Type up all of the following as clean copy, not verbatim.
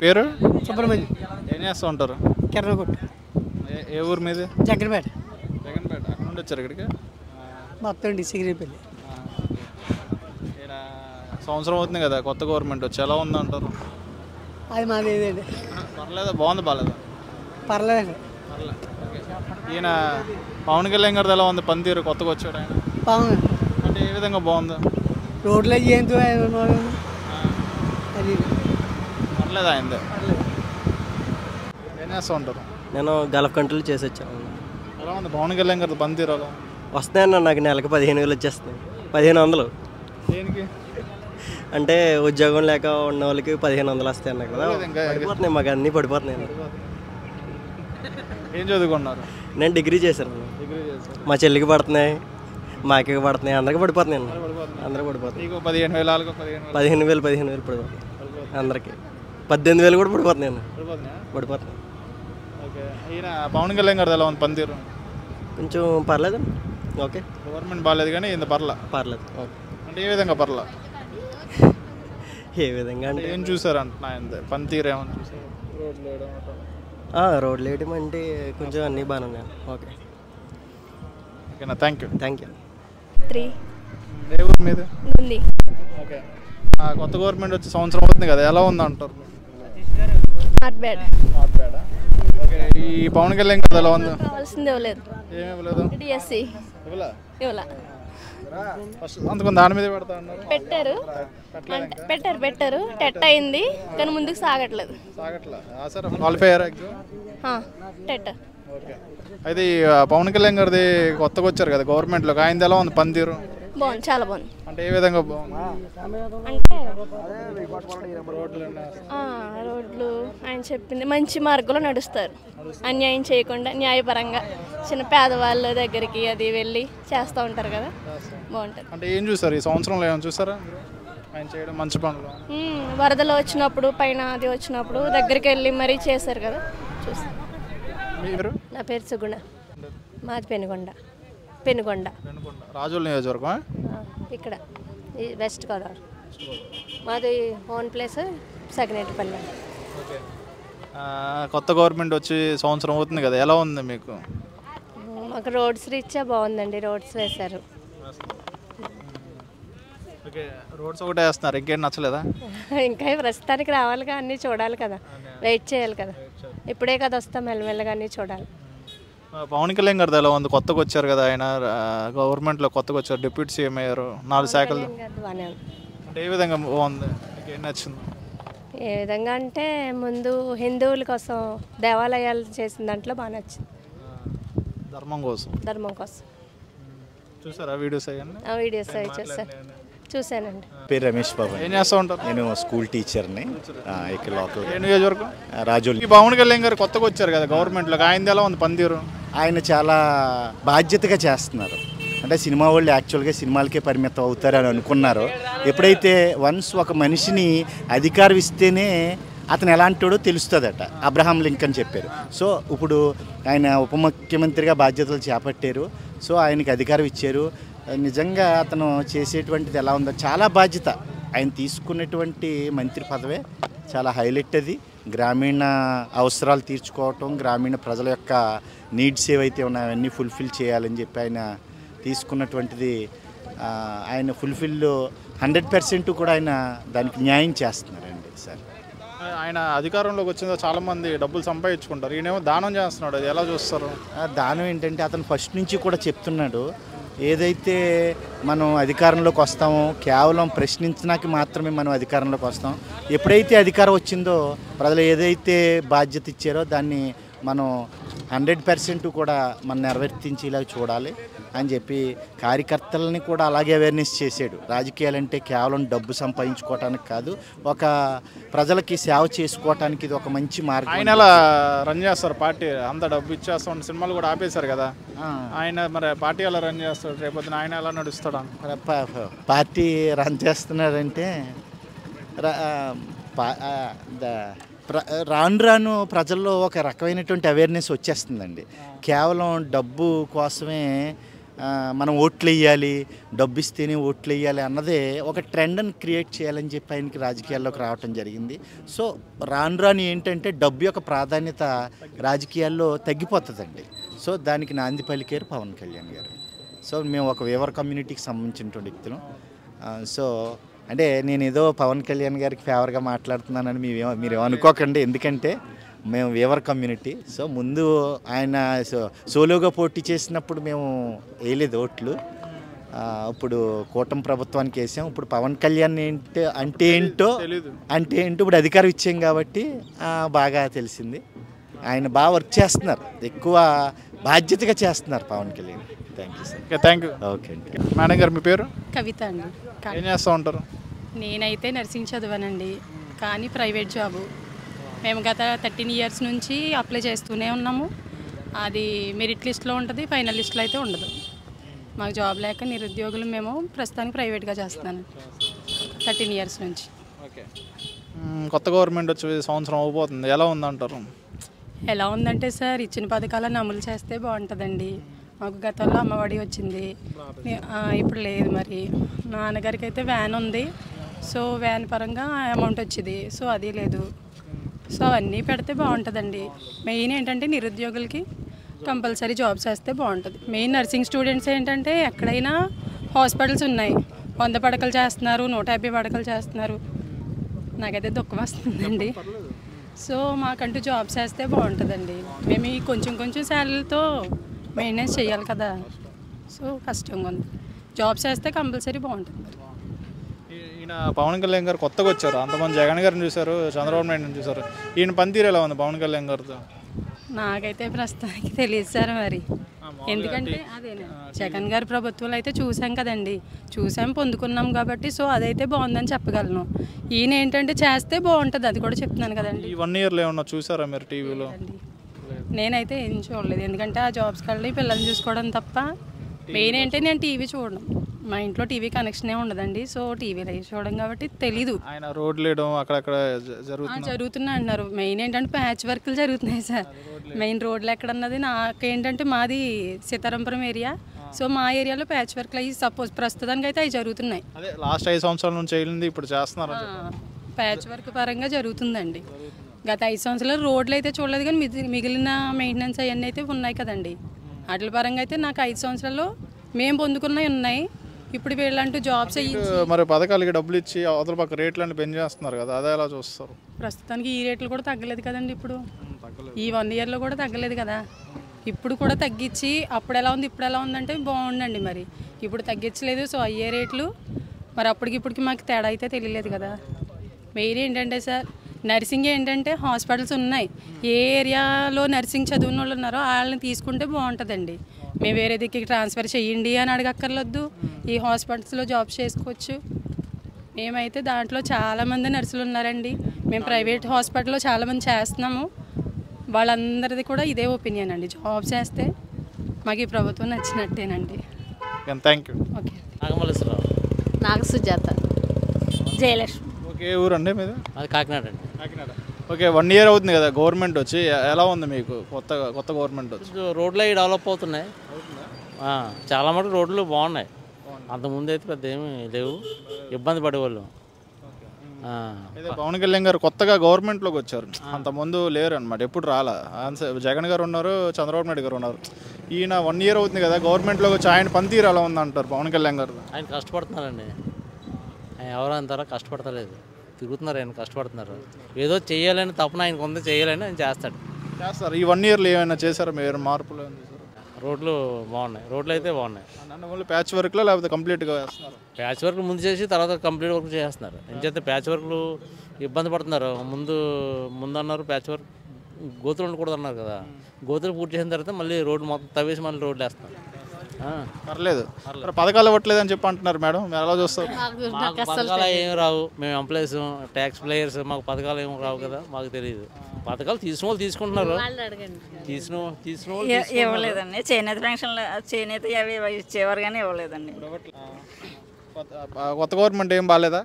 పేరు సుబ్రహ్మణ్యం. ఏం చేస్తూ ఉంటారు? కెర్రగొట్టు. ఏ ఊరు మీది? జగ్గనపేట. జగన్పేట. అక్కడ నుండి వచ్చారు ఇక్కడికి? మొత్తం సిగిరిపల్లి. ఇక్కడ సంవత్సరం అవుతుంది కదా కొత్త గవర్నమెంట్ వచ్చి, ఎలా ఉందంటారు? అది మాది ఏదండి. పర్లేదా? బాగుంది బాగాలేదా? పర్లేదు. పర్లేదు. ఈయన పవన్ కళ్యాణ్ గారిది ఎలా ఉంది పనితీరు? కొత్తగా వచ్చాడు ఆయన. బాగుంది. అంటే ఏ విధంగా బాగుంది? రోడ్లు ఏంటో అది పర్లేదు ఆయనదే. ఏం చేస్తూ ఉంటారు? నేను గల్ఫ్ కంట్రీలు చేసి వచ్చాను. ఎలా ఉంది పవన్ కళ్యాణ్ గారి పనితీరు? ఎలా వస్తాయన్న నాకు నెలకు 15,000 వచ్చేస్తాయి. 1,500. దేనికి? అంటే ఉద్యోగం లేక ఉన్న వాళ్ళకి 1,500 వస్తాయి అన్న కదా. పడిపోతున్నాయి మాకు, అన్నీ పడిపోతున్నాయి. ఏం చదువుకున్నారు? నేను డిగ్రీ చేశాను. మా చెల్లికి పడుతున్నాయి, మాకి పడుతున్నాయి, అందరికి పడిపోతున్నాయి అన్న. అందరికి పడిపోతున్నాయి. 15,000 15,000 పడిపోతున్నాయి అందరికి. 18,000 కూడా పడిపోతున్నాయి అన్న. పడిపోతున్నాయి. ఓకే. ఈయన పవన్ కళ్యాణ్ గారిది ఎలా ఉంది పనితీరు? కొంచెం పర్లేదు. ఓకే. గవర్నమెంట్ బాగాలేదు కానీ ఇంత పర్లేదు. ఓకే. అంటే ఏ విధంగా పర్లా? ఏ విధంగా అంటే ఏం చూసారు అంటున్నా పనితీరు ఏమని చూసారు? రోడ్లు వేయడం అంటే కొంచెం అన్నీ బాగానే ఉన్నాయి. ఓకే. ఓకేనా, థ్యాంక్ యూ. 3 ఏ ఊరు మీద? ఉంది. ఓకే. కొత్త గవర్నమెంట్ వచ్చి సంవత్సరం అవుతుంది కదా, ఎలా ఉంది అంటారు? Not bad. నాట్ బ్యాడా? ఓకే. ఈ పవన్ కళ్యాణ్ గారు ఎలా ఉంది? కావాల్సింది ఇవ్వలేదు. ఏమి ఇవ్వలేదు? డిఎస్సి ఇవ్వలా. ఫస్ట్ అందుకని దాని మీద పెడతా అన్నారు. పెట్టారు టెట్ అయింది కానీ ముందుకు సాగట్లేదు. Qualifier exam TET. ఓకే. అయితే ఈ పవన్ కళ్యాణ్ గారిది కొత్తగా వచ్చారు కదా గవర్నమెంట్లోకి, ఆయనది ఎలా ఉంది పనితీరు? బాగుంది, చాలా బాగుంది. అంటే ఏ విధంగా బాగుంది? అంటే రోడ్లు ఆయన చెప్పింది మంచి మార్గంలో నడుస్తారు, అన్యాయం చేయకుండా న్యాయపరంగా చిన్న పేదవాళ్ళ దగ్గరికి అది వెళ్ళి చేస్తూ ఉంటారు కదా, బాగుంటుంది. అంటే ఏం చూసారు ఈ సంవత్సరంలో? ఏమైనా చూసారా ఆయన చేయడం మంచి పనులు? వరదలు వచ్చినప్పుడు పైన అది వచ్చినప్పుడు దగ్గరికి వెళ్ళి మరీ చేశారు కదా, చూసారు. నా పేరు సుగుణ, మాది పెనుగొండ. రాజోల్ నియోజకవర్గం ఇక్కడ వెస్ట్ గోదావరి. మాది ఓన్ ప్లేస్ సగినేటిపల్లి. కొత్త గవర్నమెంట్ వచ్చి సంవత్సరం అవుతుంది కదా, ఎలా ఉంది మీకు? మాకు రోడ్స్ రీత్యా బాగుందండి, రోడ్స్ వేశారు. ఓకే. రోడ్స్ ఒకటే వేస్తున్నారు, ఇంకేం నచ్చలేదా? ఇంకా ప్రస్తుతానికి రావాలిగా, అన్నీ చూడాలి కదా, వెయిట్ చేయాలి కదా, ఇప్పుడే కదా వస్తాం, మెల్లమెల్లగా అన్నీ చూడాలి. పవన్ కళ్యాణ్ గారిది ఎలా ఉంది? కొత్తగా వచ్చారు కదా ఆయన, గవర్నమెంట్లో కొత్తగా వచ్చారు, డిప్యూటీ సీఎం అయ్యారు, 4 శాఖలు. అంటే ఏ విధంగా బాగుంది, ఏం నచ్చింది? ఏ విధంగా అంటే ముందు హిందువుల కోసం దేవాలయాలు చేసిన దాంట్లో బాగా నచ్చింది. ధర్మం కోసం. చూసారా వీడియోస్ అవన్నీ? ఆ వీడియోస్ అవి చూసానండి. పేరు రమేష్ బాబు. ఏం చేస్తూ ఉంటారు? నేను స్కూల్ టీచర్ని ఇక్కడ లోకల్. ఏ నియోజకవర్గం? రాజోల్. ఈ పవన్ కళ్యాణ్ గారు కొత్తగా వచ్చారు కదా గవర్నమెంట్లోకి, ఆయనది ఎలా ఉంది పనితీరు? ఆయన చాలా బాధ్యతగా చేస్తున్నారు. అంటే సినిమా వాళ్ళు యాక్చువల్గా సినిమాలకే పరిమితం అవుతారని అనుకున్నారు. ఎప్పుడైతే వన్స్ ఒక మనిషిని అధికారం ఇస్తేనే అతను ఎలాంటివాడో తెలుస్తుందట, అబ్రహాం లింకన్ చెప్పారు. సో ఇప్పుడు ఆయన ఉప ముఖ్యమంత్రిగా బాధ్యతలు చేపట్టారు. సో ఆయనకి అధికారం ఇచ్చారు. నిజంగా అతను చేసేటువంటిది ఎలా ఉందో, చాలా బాధ్యత. ఆయన తీసుకున్నటువంటి మంత్రి పదవే చాలా హైలైట్. అది గ్రామీణ అవసరాలు తీర్చుకోవటం, గ్రామీణ ప్రజల యొక్క నీడ్స్ ఏవైతే ఉన్నాయో అవన్నీ ఫుల్ఫిల్ చేయాలని చెప్పి ఆయన తీసుకున్నటువంటిది. ఆయన ఫుల్ఫిల్ 100% కూడా ఆయన దానికి న్యాయం చేస్తున్నారండి సార్. ఆయన అధికారంలోకి వచ్చిన చాలామంది డబ్బులు సంపాదించుకుంటారు, ఈయనేమో దానం చేస్తున్నాడు, అది ఎలా చూస్తారు? దానం ఏంటంటే అతను ఫస్ట్ నుంచి కూడా చెప్తున్నాడు, ఏదైతే మనం అధికారంలోకి వస్తామో కేవలం ప్రశ్నించడానికి మాత్రమే మనం అధికారంలోకి వస్తాం. ఎప్పుడైతే అధికారం వచ్చిందో ప్రజలు ఏదైతే బాధ్యత ఇచ్చారో దాన్ని మనం 100% కూడా మనం నెరవేర్తించేలా చూడాలి అని చెప్పి కార్యకర్తలని కూడా అలాగే అవేర్నెస్ చేశాడు. రాజకీయాలంటే కేవలం డబ్బు సంపాదించుకోవటానికి కాదు, ఒక ప్రజలకి సేవ చేసుకోవటానికి ఇది ఒక మంచి మార్గం. ఆయన ఎలా రన్ చేస్తారు పార్టీ? అంత డబ్బు ఇచ్చేస్తాం, సినిమాలు కూడా ఆపేశారు కదా ఆయన, మరి పార్టీ ఎలా రన్ చేస్తాడు? రేపొద్దున ఆయన ఎలా నడుస్తాడు? పార్టీ రన్ చేస్తున్నారంటే రాను రాను ప్రజల్లో ఒక రకమైనటువంటి అవేర్నెస్ వచ్చేస్తుందండి. కేవలం డబ్బు కోసమే మనం ఓట్లు వేయాలి, డబ్బు ఇస్తేనే ఓట్లు వేయాలి అన్నదే ఒక ట్రెండ్ని క్రియేట్ చేయాలని చెప్పి ఆయనకి రాజకీయాల్లోకి రావటం జరిగింది. సో రాను రాను ఏంటంటే డబ్బు యొక్క ప్రాధాన్యత రాజకీయాల్లో తగ్గిపోతుందండి. సో దానికి నాంది పలికారు పవన్ కళ్యాణ్ గారు. సో మేము ఒక వేవర్ కమ్యూనిటీకి సంబంధించినటువంటి వ్యక్తులు. సో అంటే నేను ఏదో పవన్ కళ్యాణ్ గారికి ఫేవర్గా మాట్లాడుతున్నానని మీరు అనుకోకండి. ఎందుకంటే మేము వేవర్ కమ్యూనిటీ. సో ముందు ఆయన సోలోగా పోటీ చేసినప్పుడు మేము వేయలేదు ఓట్లు. ఇప్పుడు కూటమి ప్రభుత్వానికి వేసాం. ఇప్పుడు పవన్ కళ్యాణ్ అంటే ఏంటో ఇప్పుడు అధికారం ఇచ్చాం కాబట్టి బాగా తెలిసింది. ఆయన బాగా వర్క్ చేస్తున్నారు, ఎక్కువ బాధ్యతగా చేస్తున్నారు Pawan Kalyan. Thank you sir. Thank you. Okay అండి. మేడం గారు మీ పేరు? కవిత అండి. ఏం చేస్తూ ఉంటారు? నేనైతే నర్సింగ్ చదివానండి, కానీ ప్రైవేట్ జాబు. మేము గత 13 ఇయర్స్ నుంచి అప్లై చేస్తూనే ఉన్నాము. అది మెరిట్ లిస్ట్లో ఉంటుంది, ఫైనల్ లిస్ట్లో అయితే ఉండదు. మాకు జాబ్ లేక నిరుద్యోగులు మేము ప్రస్తుతానికి ప్రైవేట్గా చేస్తున్నాను 13 ఇయర్స్ నుంచి. ఓకే. కొత్త గవర్నమెంట్ వచ్చి సంవత్సరం అయిపోతుంది, ఎలా ఉందంటారు? ఎలా ఉందంటే సార్, ఇచ్చిన పథకాలను అమలు చేస్తే బాగుంటుందండి. మాకు గతంలో అమ్మఒడి వచ్చింది, ఇప్పుడు లేదు. మరి నాన్నగారికి అయితే వ్యాన్ ఉంది, సో వ్యాన్ పరంగా అమౌంట్ వచ్చింది, సో అది లేదు. సో అవన్నీ పెడితే బాగుంటుందండి. మెయిన్ ఏంటంటే నిరుద్యోగులకి కంపల్సరీ జాబ్స్ వేస్తే బాగుంటుంది. మెయిన్ నర్సింగ్ స్టూడెంట్స్ ఏంటంటే ఎక్కడైనా హాస్పిటల్స్ ఉన్నాయి, 100 పడకలు చేస్తున్నారు, 150 పడకలు చేస్తున్నారు. నాకైతే దుఃఖం వస్తుందండి. సో మాకంటూ జాబ్స్ వేస్తే బాగుంటుందండి. మేము ఈ కొంచెం శాలరీలతో మెయింటెనెన్స్ చేయాలి కదా, సో కష్టంగా ఉంది. జాబ్స్ వేస్తే కంపల్సరీ బాగుంటుంది. ఈయన పవన్ కళ్యాణ్ గారు కొత్తగా వచ్చారు, అంతమంది జగన్ గారిని చూశారు, చంద్రబాబు నాయుడుని చూశారు. ఈయన పనితీరు ఎలా ఉంది పవన్ కళ్యాణ్ గారితో? నాకైతే ప్రస్తుతానికి తెలియదు సార్ మరి. ఎందుకంటే అదే జగన్ గారి ప్రభుత్వంలో అయితే చూసాం కదండి, చూసాం, పొందుకున్నాం కాబట్టి సో అదైతే బాగుందని చెప్పగలను. ఈయన ఏంటంటే చేస్తే బాగుంటుంది, అది కూడా చెప్తున్నాను కదండి. ఈ 1 ఇయర్లో ఏమన్నా చూసారా మీరు టీవీలో? నేనైతే ఏం చూడలేదు, ఎందుకంటే ఆ జాబ్స్కి వెళ్ళి పిల్లల్ని చూసుకోవడం తప్ప. మెయిన్ ఏంటంటే నేను టీవీ చూడడం, మా ఇంట్లో టీవీ కనెక్షనే ఉండదండి. సో టీవీలో చూడడం కాబట్టి తెలీదు. ఆయన రోడ్లు వేయడం అక్కడక్కడ జరుగుతున్నాయి అంటున్నారు. మెయిన్ ఏంటంటే ప్యాచ్ వర్క్లు జరుగుతున్నాయి సార్. మెయిన్ రోడ్లు ఎక్కడన్నది నాకేంటంటే మాది సీతారాంపురం ఏరియా, సో మా ఏరియాలో ప్యాచ్ వర్క్లు అవి సపోజ్ ప్రస్తుతానికి అయితే అవి జరుగుతున్నాయి. అదే లాస్ట్ 5 సంవత్సరాల నుంచి వెళ్ళింది, ఇప్పుడు చేస్తున్నారు. ప్యాచ్ వర్క్ పరంగా జరుగుతుందండి. గత 5 సంవత్సరాలు రోడ్లు అయితే చూడలేదు, కానీ మిగిలిన మెయింటెనెన్స్ అవన్నీ అయితే ఉన్నాయి కదండి. వాటి పరంగా అయితే నాకు 5 సంవత్సరాల్లో మేము పొందుకున్నవి ఉన్నాయి. ఇప్పుడు వీళ్ళంటూ జాబ్స్ మరి పథకాలకి డబ్బులు ఇచ్చి అవతల పక్క రేట్లన్నీ పెంచేస్తున్నారు కదా, అదే ఎలా చూస్తారు? ప్రస్తుతానికి ఈ రేట్లు కూడా తగ్గలేదు కదండి. ఇప్పుడు ఈ 1 ఇయర్లో కూడా తగ్గలేదు కదా. ఇప్పుడు కూడా తగ్గించి అప్పుడు ఎలా ఉంది ఇప్పుడు ఎలా ఉందంటే బాగుండండి. మరి ఇప్పుడు తగ్గించలేదు, సో అయ్యే రేట్లు మరి అప్పటికిప్పటికి మాకు తేడా అయితే తెలియలేదు కదా. మెయిన్ ఏంటంటే సార్, నర్సింగ్ ఏంటంటే హాస్పిటల్స్ ఉన్నాయి, ఏ ఏరియాలో నర్సింగ్ చదివిన వాళ్ళు ఉన్నారో వాళ్ళని తీసుకుంటే బాగుంటుందండి. మేము వేరే దిక్కి ట్రాన్స్ఫర్ చేయండి అని అడగక్కర్లేదు, ఈ హాస్పిటల్స్లో జాబ్స్ చేసుకోవచ్చు. మేమైతే దాంట్లో చాలామంది నర్సులు ఉన్నారండి, మేము ప్రైవేట్ హాస్పిటల్లో చాలామంది చేస్తున్నాము. వాళ్ళందరిది కూడా ఇదే ఒపీనియన్ అండి, జాబ్స్ చేస్తే మాకు ఈ ప్రభుత్వం నచ్చినట్టేనండి. Thank you. ఓకే. నాకు సుజాత. జయలక్ష్మి. ఓకే, ఊరండి మీది? అది కాకినాడ అండి. కాకినాడ. ఓకే, 1 ఇయర్ అవుతుంది కదా గవర్నమెంట్ వచ్చి, ఎలా ఉంది మీకు కొత్త గవర్నమెంట్ వచ్చి? రోడ్లు అవి డెవలప్ అవుతున్నాయి, చాలా మటుకు రోడ్లు బాగున్నాయి. అంతకుముందు అయితే పెద్ద ఏమీ లేవు, ఇబ్బంది పడేవాళ్ళు. అయితే పవన్ కళ్యాణ్ గారు కొత్తగా గవర్నమెంట్లోకి వచ్చారు, అంతకుముందు లేరు అనమాట, ఎప్పుడు రాలా. జగన్ గారు ఉన్నారు, చంద్రబాబు నాయుడు గారు ఉన్నారు. ఈయన 1 ఇయర్ అవుతుంది కదా గవర్నమెంట్లోకి వచ్చి, ఆయన పనితీరు ఎలా ఉంది అంటారు పవన్ కళ్యాణ్ గారు? ఆయన కష్టపడుతున్నారండి, ఆయన ఎవరు అంటారో కష్టపడతలేదు, తిరుగుతున్నారు. ఆయన కష్టపడుతున్నారు, ఏదో చేయాలని తప్పన ఆయనకు ఉంది, చేయాలని ఆయన చేస్తారు. ఈ 1 ఇయర్లో ఏమైనా చేశారా మీరు, మార్పులు? రోడ్లు బాగున్నాయి, రోడ్లు అయితే బాగున్నాయి. ఓన్లీ ప్యాచ్ వర్క్లో లేకపోతే కంప్లీట్గా వేస్తున్నారు? ప్యాచ్ వర్క్ ముందు చేసి తర్వాత కంప్లీట్ వర్క్ చేస్తున్నారు. ఎందుకంటే ప్యాచ్ వర్క్లు ఇబ్బంది పడుతున్నారు. ముందు అన్నారు ప్యాచ్ వర్క్ గోతులు ఉండకూడదు అన్నారు కదా, గోతులు పూర్తి చేసిన తర్వాత మళ్ళీ రోడ్డు మొత్తం తవ్వేసి మళ్ళీ రోడ్లు వేస్తున్నారు. పర్లేదు, పథకాలు ఇవ్వట్లేదు అని చెప్పి అంటున్నారు మేడం, మీరు ఎలా చూస్తారు? పథకాలు ఏమి రావు, మేము ఎంప్లాయీస్, ట్యాక్స్ ప్లేయర్స్, మాకు పథకాలు ఏమి రావు కదా, మాకు తెలియదు. పథకాలు తీసుకున్న వాళ్ళు తీసుకుంటున్నారు, తీసుకున్న వాళ్ళు ఇవ్వలేదండి. చేనేత పెన్షన్లు, చేనేత అవి ఇచ్చేవారు కానీ ఇవ్వలేదండి. కొత్త గవర్నమెంట్ ఏం బాగాలేదా?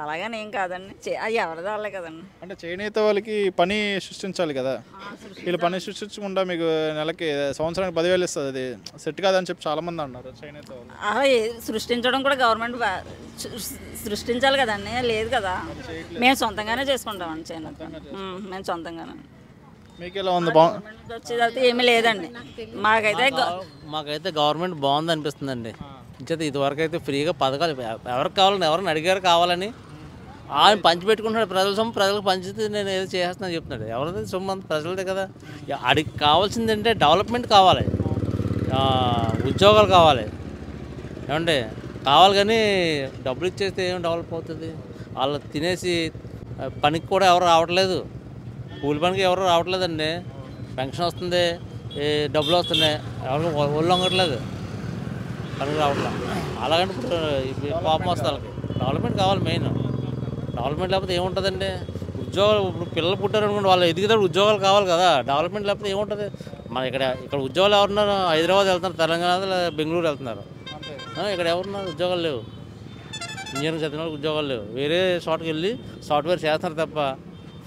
అలాగని ఏం కాదండి అది ఎవరిది వాళ్ళే కదండి. అంటే చేనేత వాళ్ళకి పని సృష్టించాలి కదా, వీళ్ళు పని సృష్టించకుండా మీకు నెలకి సంవత్సరానికి 10,000 ఇస్తుంది, అది సెట్ కాదని చెప్పి చాలామంది అన్నారు చేనేత వాళ్ళు. సృష్టించడం కూడా గవర్నమెంట్ సృష్టించాలి కదండి, లేదు కదా. మేము సొంతంగానే చేసుకుంటామండి చేనేత, మేము సొంతంగానే. మీకు ఎలా ఉంది? వచ్చేదైతే ఏమీ లేదండి మాకైతే గవర్నమెంట్ బాగుంది అనిపిస్తుందండి. ఇంచేత ఇదివరకు అయితే ఫ్రీగా పథకాలు ఎవరికి కావాలని ఎవరిని అడిగారు కావాలని ఆయన పంచిపెట్టుకుంటున్నాడు. ప్రజల సొమ్ము ప్రజలకు పంచితే నేను ఏదో చేస్తున్నాను చెప్తున్నాడు. ఎవరిది సొమ్ము అంత ప్రజలదే కదా. అడిగి కావాల్సింది అంటే డెవలప్మెంట్ కావాలి, ఉద్యోగాలు కావాలి, ఏమంటే కావాలి. కానీ డబ్బులు ఇచ్చేస్తే ఏం డెవలప్ అవుతుంది? వాళ్ళు తినేసి పనికి కూడా ఎవరు రావట్లేదు, కూలి పనికి ఎవరు రావట్లేదండి. పెన్షన్ వస్తుంది, డబ్బులు వస్తున్నాయి, ఎవరికి ఒళ్ళు వంగట్లేదు, పనికి రావట్లేదు. అలాగంటే ఇప్పుడు పాపం వస్తుంది వాళ్ళకి. డెవలప్మెంట్ కావాలి మెయిన్. డెవలప్మెంట్ లేకపోతే ఏముంటుందండి? ఉద్యోగాలు ఇప్పుడు పిల్లలు పుట్టారనుకోండి, వాళ్ళు ఎదిగితే ఉద్యోగాలు కావాలి కదా. డెవలప్మెంట్ లేకపోతే ఏముంటుంది? మన ఇక్కడ ఉద్యోగాలు ఎవరున్నారు? హైదరాబాద్ వెళ్తున్నారు, తెలంగాణ బెంగళూరు వెళ్తున్నారు. ఇక్కడ ఎవరున్నారు? ఉద్యోగాలు లేవు. ఇంజనీరింగ్ చదివిన వాళ్ళకి ఉద్యోగాలు లేవు. వేరే చోటుకి వెళ్ళి సాఫ్ట్వేర్ చేస్తున్నారు తప్ప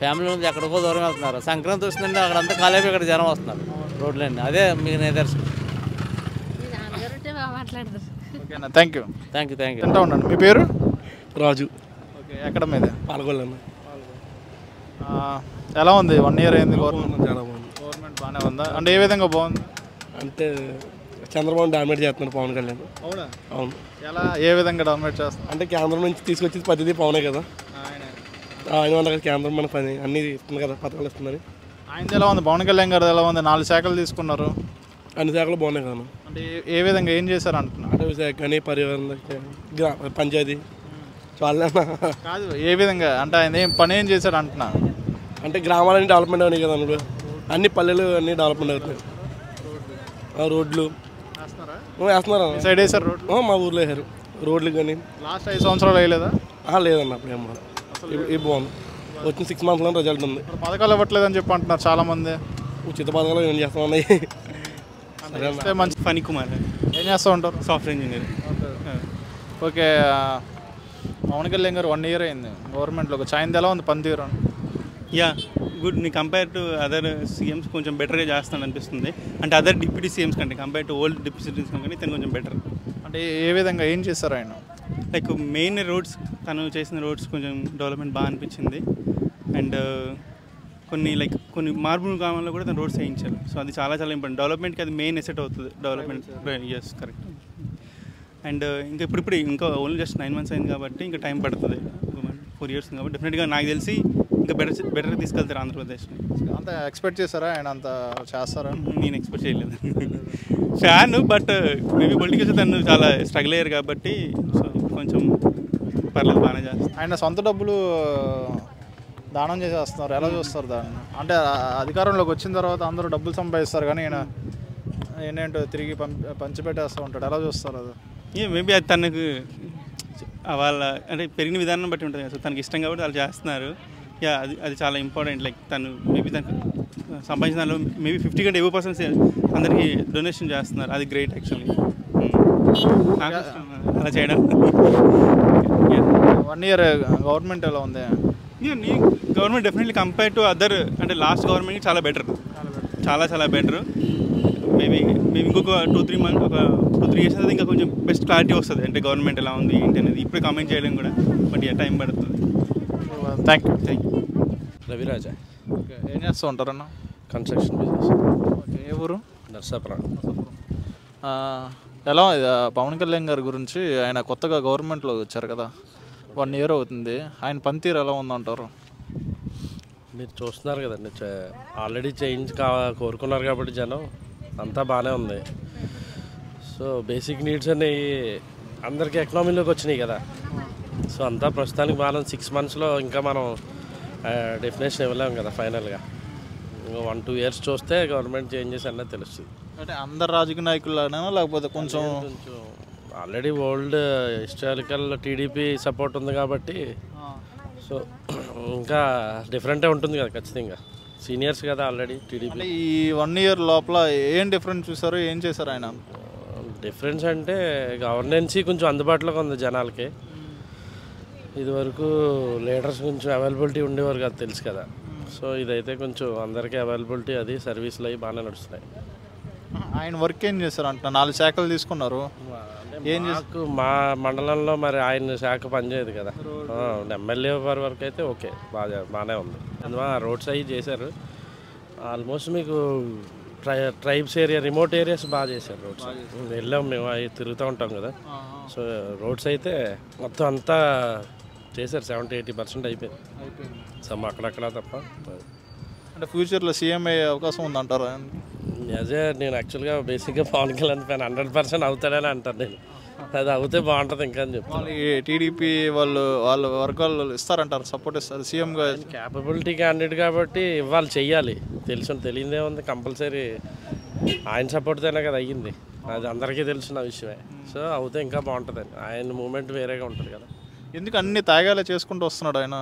ఫ్యామిలీ నుంచి ఎక్కడికో దూరం వెళ్తున్నారు. సంక్రాంతి వస్తుందంటే అక్కడంతా ఖాళీ అయిపోయి ఇక్కడ జనం వస్తున్నారు రోడ్లన్నీ. అదే మీకు నిదర్శనం. ఓకేనా, థ్యాంక్ యూ. ఎంత ఉండండి. మీ పేరు? రాజు. ఓకే, ఎక్కడ మీద? పాల్గొల్లు. ఎలా ఉంది? 1 year అయింది గవర్నమెంట్. చాలా బాగుంది. గవర్నమెంట్ బాగానే ఉందా? అంటే ఏ విధంగా బాగుంది? అంటే చంద్రబాబు డామినేట్ చేస్తున్నాడు పవన్ కళ్యాణ్. అవునా? అవును. ఎలా, ఏ విధంగా డామినేట్ చేస్తున్నారు? అంటే కేంద్రం నుంచి తీసుకొచ్చేది ప్రతిదీ పవనే కదా. ఆయన వల్ల కేంద్రం మన పని అన్నీ ఇస్తుంది కదా, పథకాలు ఇస్తుందని. ఆయనది ఎలా ఉంది? పవన్ కళ్యాణ్ గారు ఎలా ఉంది? 4 శాఖలు తీసుకున్నారు, అన్ని శాఖలు బాగున్నాయి కదా. అంటే ఏ విధంగా ఏం చేశారు అంటున్నారు? అటవీ శాఖ కానీ, పర్యావరణ, పంచాయతీ చాలా కాదు, ఏ విధంగా అంటే ఆయన ఏం పని ఏం చేశాడు అంటున్నా? అంటే గ్రామాలన్నీ డెవలప్మెంట్ అవునాయి కదా అన్నాడు. అన్ని పల్లెలు అన్నీ డెవలప్మెంట్ అవుతున్నాయి. రోడ్లు వేస్తున్నారు. సైడ్ వేసారు రోడ్లు? మా ఊర్లో వేసారు రోడ్లు. కానీ లాస్ట్ 5 సంవత్సరాలు వేయలేదా? లేదన్న, అప్పుడు ఏం ఇది బాగుంది. వచ్చిన 6 monthsలో రిజల్ట్ ఉంది. పథకాలు ఇవ్వట్లేదని చెప్పి అంటున్నారు చాలా మంది. ఉచిత పథకాలు ఏం చేస్తా ఉన్నాయి. మంచి ఫణి కుమార్. ఏం చేస్తూ ఉంటారు? Software engineer. Okay, Pawan Kalyan గారు 1 year అయింది గవర్నమెంట్లోకి. ఆయనది ఎలా ఉంది పనితీరు? Yeah, good. నీ కంపేర్ టు అదర్ సీఎంస్ కొంచెం బెటర్గా చేస్తాను అనిపిస్తుంది. అంటే అదర్ డిప్యూటీ సీఎంస్ కంటే compare to old deputy CMs కంటే తను కొంచెం బెటర్. అంటే ఏ విధంగా ఏం చేస్తారు ఆయన? లైక్ మెయిన్ రోడ్స్, తను చేసిన రోడ్స్ కొంచెం డెవలప్మెంట్ బాగా అనిపించింది. అండ్ కొన్ని మార్బుల్ గ్రామాల్లో కూడా తను రోడ్స్ వేయించారు. సో అది చాలా ఇంపార్టెంట్. డెవలప్మెంట్కి అది మెయిన్ ఎసెట్ అవుతుంది డెవలప్మెంట్. Yes, correct. అండ్ ఇంకా ఓన్లీ జస్ట్ 9 months అయింది కాబట్టి ఇంకా టైం పడుతుంది. 4 years కాబట్టి డెఫినెట్గా నాకు తెలిసి ఇంకా బెటర్ తీసుకెళ్తారు ఆంధ్రప్రదేశ్ని. అంత ఎక్స్పెక్ట్ చేస్తారా ఆయన అంత చేస్తారా? నేను ఎక్స్పెక్ట్ చేయలేదు. ఫ్యాన్, బట్ మేబీ పొలిటికల్స్ తను చాలా స్ట్రగుల్ అయ్యారు కాబట్టి సో కొంచెం పర్లేదు, బాగానే చేస్తారు. ఆయన సొంత డబ్బులు దానం చేసేస్తున్నారు, ఎలా చూస్తారు దాన్ని? అంటే అధికారంలోకి వచ్చిన తర్వాత అందరూ డబ్బులు సంపాదిస్తారు కానీ ఈయన ఏంటంటే తిరిగి పంచిపెట్టేస్తూ ఉంటాడు, ఎలా చూస్తారు అది? మేబీ అది తనకు వాళ్ళ అంటే పెరిగిన విధానం బట్టి ఉంటుంది కదా. సో తనకి ఇష్టం కాబట్టి వాళ్ళు చేస్తున్నారు. యా, అది చాలా ఇంపార్టెంట్. లైక్ తను మేబీ తనకు సంపాదించిన దానిలో మేబీ 50 కంటే ఎక్కువ పర్సెంట్స్ అందరికీ డొనేషన్ చేస్తున్నారు. అది గ్రేట్ యాక్చువల్లీ, అలా చేయడం. 1 year గవర్నమెంట్ ఎలా ఉంది? Government definitely compare to other అంటే లాస్ట్ గవర్నమెంట్కి చాలా బెటర్, చాలా బెటర్. మేబీ ఇంకొక 2-3 months, ఒక 2-3 years అయితే ఇంకా కొంచెం బెస్ట్ క్లారిటీ వస్తుంది. అంటే గవర్నమెంట్ ఎలా ఉంది ఏంటి అనేది ఇప్పుడే కామెంట్ చేయడం కూడా, బట్ టైం పడుతుంది. Thank you. రవిరాజ. ఓకే, ఏం చేస్తూ ఉంటారన్న? Construction business. ఓకే, ఏ ఊరు? నర్సాపురం. ఎలా పవన్ కళ్యాణ్ గారి గురించి, ఆయన కొత్తగా గవర్నమెంట్లో వచ్చారు కదా, 1 year అవుతుంది, ఆయన పనితీరు ఎలా ఉందంటారు? మీరు చూస్తున్నారు కదండి, ఆల్రెడీ చేంజ్ కోరుకున్నారు కాబట్టి జనం అంతా బాగానే ఉంది. సో బేసిక్ నీడ్స్ అనేవి అందరికీ ఎకనామీలోకి వచ్చినాయి కదా. సో అంతా ప్రస్తుతానికి మనం 6 monthsలో ఇంకా మనం డెఫినేషన్ ఇవ్వలేము కదా ఫైనల్గా. ఇంకా 1-2 years చూస్తే గవర్నమెంట్ చేంజెస్ అన్నది తెలుస్తుంది. అంటే అందరు రాజకీయ నాయకులైనా లేకపోతే కొంచెం already old historical TDP support ఉంది కాబట్టి సో ఇంకా డిఫరెంటే ఉంటుంది కదా ఖచ్చితంగా. సీనియర్స్ కదా ఆల్రెడీ టీడీపీ. ఈ 1 year లోపల ఏం డిఫరెన్స్ చూసారు, ఏం చేశారు ఆయన? డిఫరెన్స్ అంటే గవర్నెన్సీ కొంచెం అందుబాటులోకి ఉంది జనాలకి. ఇదివరకు లీడర్స్ కొంచెం అవైలబిలిటీ ఉండేవారు కదా, తెలుసు కదా. సో ఇదైతే కొంచెం అందరికీ అవైలబిలిటీ, అది సర్వీసులు అవి బాగానే నడుస్తున్నాయి. ఆయన వర్క్ ఏం చేస్తారు అంట? 4 శాఖలు తీసుకున్నారు. ఏం మాకు మా మండలంలో మరి ఆయన శాఖ పనిచేయదు కదా. ఎమ్మెల్యే వారి వరకు అయితే ఓకే, బాగానే ఉంది. అందువల్ల రోడ్స్ అవి చేశారు. ఆల్మోస్ట్ మీకు ట్రైబ్స్ ఏరియా, రిమోట్ ఏరియాస్ బాగా చేశారు రోడ్స్. వెళ్ళాం మేము, అవి తిరుగుతూ ఉంటాం కదా. సో రోడ్స్ అయితే మొత్తం అంతా చేశారు, 70-80% అయిపోయింది. సో అక్కడక్కడ తప్ప. అంటే ఫ్యూచర్లో సీఎం అయ్యే అవకాశం ఉందంటారా? అదే నేను యాక్చువల్గా బేసిక్గా పవన్ కళ్యాణ్ ఫ్యాన్, 100% అవుతాడని అంటారు నేను. అది అవుతే బాగుంటుంది ఇంకా అని చెప్తాను. టీడీపీ వాళ్ళ వర్గాలు ఇస్తారంటారు, సపోర్ట్ ఇస్తారు సీఎంగా. క్యాపబిలిటీ క్యాండిడేట్ కాబట్టి ఇవ్వాలి, చెయ్యాలి. తెలియదే ఉంది, కంపల్సరీ ఆయన సపోర్ట్తోనే కదా అయ్యింది. అది అందరికీ తెలిసిన విషయమే. సో అవుతే ఇంకా బాగుంటుంది. ఆయన మూమెంట్ వేరేగా ఉంటుంది కదా. ఎందుకు అన్ని తాగాలే చేసుకుంటూ వస్తున్నాడు ఆయన?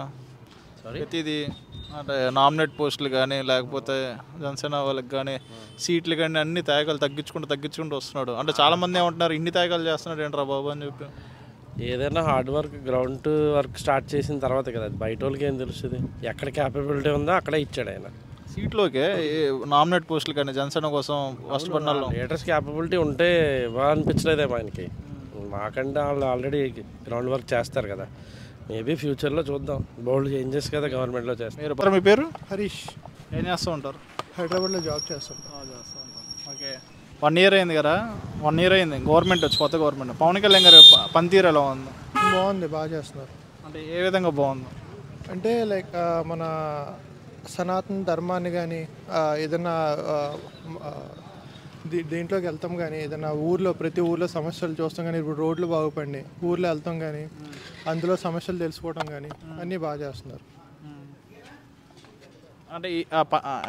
ప్రతిదీ అంటే నామినేట్ పోస్టులు కానీ, లేకపోతే జనసేన వాళ్ళకి కానీ సీట్లు కానీ అన్ని తాగాలు తగ్గించుకుంటూ వస్తున్నాడు. అంటే చాలామంది ఏమంటున్నారు, ఇన్ని తాగాలు చేస్తున్నాడు ఏంట్రా బాబు అని చెప్పి. ఏదైనా hard work, ground work start చేసిన తర్వాత కదా, అది బయట వాళ్ళకి ఏం తెలుస్తుంది. ఎక్కడ క్యాపబిలిటీ ఉందో అక్కడే ఇచ్చాడు ఆయన. సీట్లోకే నామినేట్ పోస్టులు కానీ జనసేన కోసం కష్టపడిన లీడర్స్ క్యాపబిలిటీ ఉంటే అనిపించలేదేమో ఆయనకి. మాకంటే వాళ్ళు ఆల్రెడీ గ్రౌండ్ వర్క్ చేస్తారు కదా. మేబీ ఫ్యూచర్లో చూద్దాం, బోల్డ్ చేంజెస్ కదా గవర్నమెంట్లో చేస్తారు. మీ పేరు? హరీష్. ఏం చేస్తూ ఉంటారు? హైదరాబాద్లో జాబ్ చేస్తాం. ఓకే, 1 year అయింది కదా. 1 year అయింది గవర్నమెంట్ వచ్చి, కొత్త గవర్నమెంట్. పవన్ కళ్యాణ్ గారు పనితీరు ఎలా ఉంది? బాగుంది, బాగా చేస్తున్నారు. అంటే ఏ విధంగా బాగుంది? అంటే లైక్ మన సనాతన ధర్మాన్ని కానీ, ఏదైనా దీంట్లోకి వెళ్తాం కానీ, ఏదైనా ప్రతి ఊర్లో సమస్యలు చూస్తాం కానీ, ఇప్పుడు రోడ్లు బాగుపడి ఊర్లో వెళ్తాం కానీ, అందులో సమస్యలు తెలుసుకోవడం కానీ అన్నీ బాగా చేస్తున్నారు. అంటే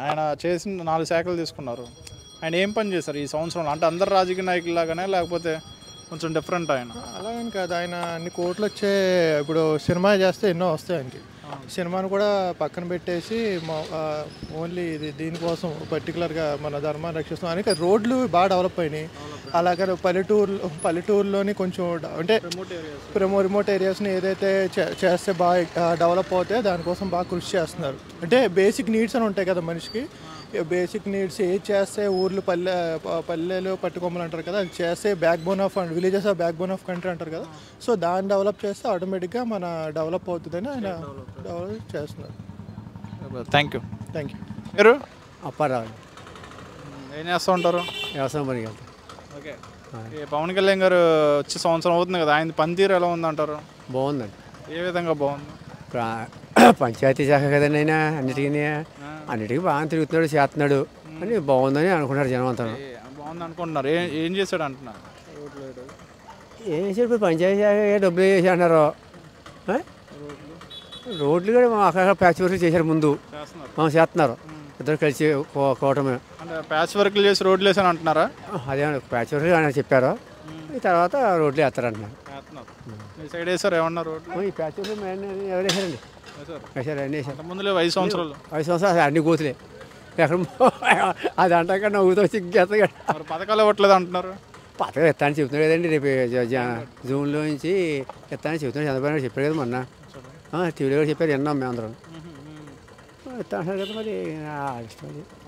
ఆయన చేసిన 4 శాఖలు తీసుకున్నారు. ఆయన ఏం పని చేశారు ఈ సంవత్సరంలో? అంటే అందరు రాజకీయ నాయకుల్లాగానే, లేకపోతే కొంచెం డిఫరెంట్ ఆయన? అలాగని కాదు, ఆయన అన్ని కోట్లు వచ్చే, ఇప్పుడు సినిమా చేస్తే ఎన్నో వస్తాయి ఆయనకి. సినిమాను కూడా పక్కన పెట్టేసి ఓన్లీ దీనికోసం పర్టికులర్గా మన ధర్మాన్ని రక్షిస్తాం అని రోడ్లు బాగా డెవలప్ అయినాయి. అలాగే పల్లెటూరులోని కొంచెం అంటే రిమోట్ ఏరియాస్ని ఏదైతే చేస్తే బాగా డెవలప్ అవుతాయో దానికోసం బాగా కృషి చేస్తున్నారు. అంటే బేసిక్ నీడ్స్ అని ఉంటాయి కదా మనిషికి. బేసిక్ నీడ్స్ ఏది చేస్తే ఊర్లు పల్లెలు పట్టుకొమ్మలు అంటారు కదా, అది చేస్తే back bone of villages of back bone of country అంటారు కదా. సో దాన్ని డెవలప్ చేస్తే ఆటోమేటిక్గా మన డెవలప్ అవుతుందని ఆయన డెవలప్ చేస్తున్నారు. Thank you. మీరు? అప్పారావు. ఏం చేస్తూ ఉంటారు? వ్యవసాయం పనికి వెళ్తాం. ఓకే, పవన్ కళ్యాణ్ గారు వచ్చి సంవత్సరం అవుతుంది కదా, ఆయన పనితీరు ఎలా ఉందంటారు? బాగుందండి. ఏ విధంగా బాగుంది? పంచాయతీ శాఖ కదండి ఆయన, అన్నిటికీ బాగా తిరుగుతున్నాడు, చేస్తున్నాడు అని బాగుందని అనుకుంటారు జనం అంతా. బాగుంది అనుకుంటున్నారు. ఏం చేశాడు అంటున్నారు? ఏం చేశాడు? ఇప్పుడు పంచాయతీ శాఖ డబ్బులు చేసి అన్నారు. రోడ్లు కూడా అక్కడ ప్యాచ్ వర్క్ చేశారు, ముందు చేస్తున్నారు ఇద్దరు కలిసి కూటమి. అంటే ప్యాచ్ వర్క్లు చేసి రోడ్లు వేసాను అంటున్నారా? అదే ప్యాచ్ వర్క్ అని చెప్పారు. ఈ తర్వాత రోడ్లు వేస్తారంటున్నారు. సైడ్ వేసారు ఏమన్నా రోడ్లు? ఈ ప్యాచ్ వర్క్ ఎవరు వేసారండి? వేసారు, అన్నీ వేసారు. ముందు 5 సంవత్సరాలు 5 సంవత్సరాలు అన్ని కోతులే. ఎక్కడ అది అంటాక నవ్వుతో సిగ్గేస్తా. పథకాలు ఇవ్వట్లేదు అంటున్నారు. పథకాలు ఎత్తానని చెప్తున్నాడు కదండి, రేపు జూన్లో నుంచి ఎత్తానని చెప్తున్నాడు. చంద్రబాబు నాయుడు చెప్పారు కదా మొన్న, టీవీలో కూడా చెప్పారు, విన్నాం మేము అందరం. ఎత్తా అంటారు కదా, మరి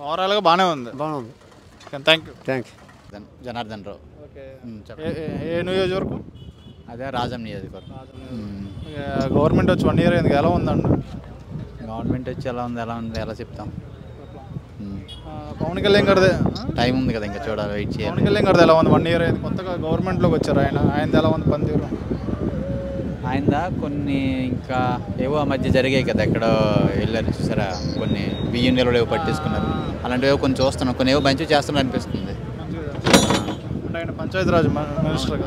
ఓవరాల్గా బాగానే ఉంది. బాగుంది. థ్యాంక్స్. జనార్దన్ రావు. ఏ నియోజకవర్గం? అదే రాజం నియోజకవర్గం. గవర్నమెంట్ వచ్చి 1 year అయింది, ఎలా ఉందండి? గవర్నమెంట్ వచ్చి ఎలా ఉంది ఎలా చెప్తాం. పవన్ కళ్యాణ్ గారిదే టైం ఉంది కదా, ఇంకా చూడాలి, వెయిట్ చేయాలి. పవన్ కళ్యాణ్ గారిది ఎలా ఉంది? 1 year అయింది, కొత్తగా గవర్నమెంట్లోకి వచ్చారు ఆయనది ఎలా ఉంది పనితీరు? ఆయనదా కొన్ని ఇంకా ఏవో ఆ మధ్య జరిగాయి కదా, ఎక్కడో వెళ్ళారు చూసారా, కొన్ని బియ్యం నిల్వలు ఏవో పట్టేసుకున్నారు, అలాంటివి కొన్ని చూస్తున్నాం. కొన్ని ఏవో మంచిగా చేస్తున్నారు అనిపిస్తుంది. పంచాయతీరాజ్ మినిస్టర్.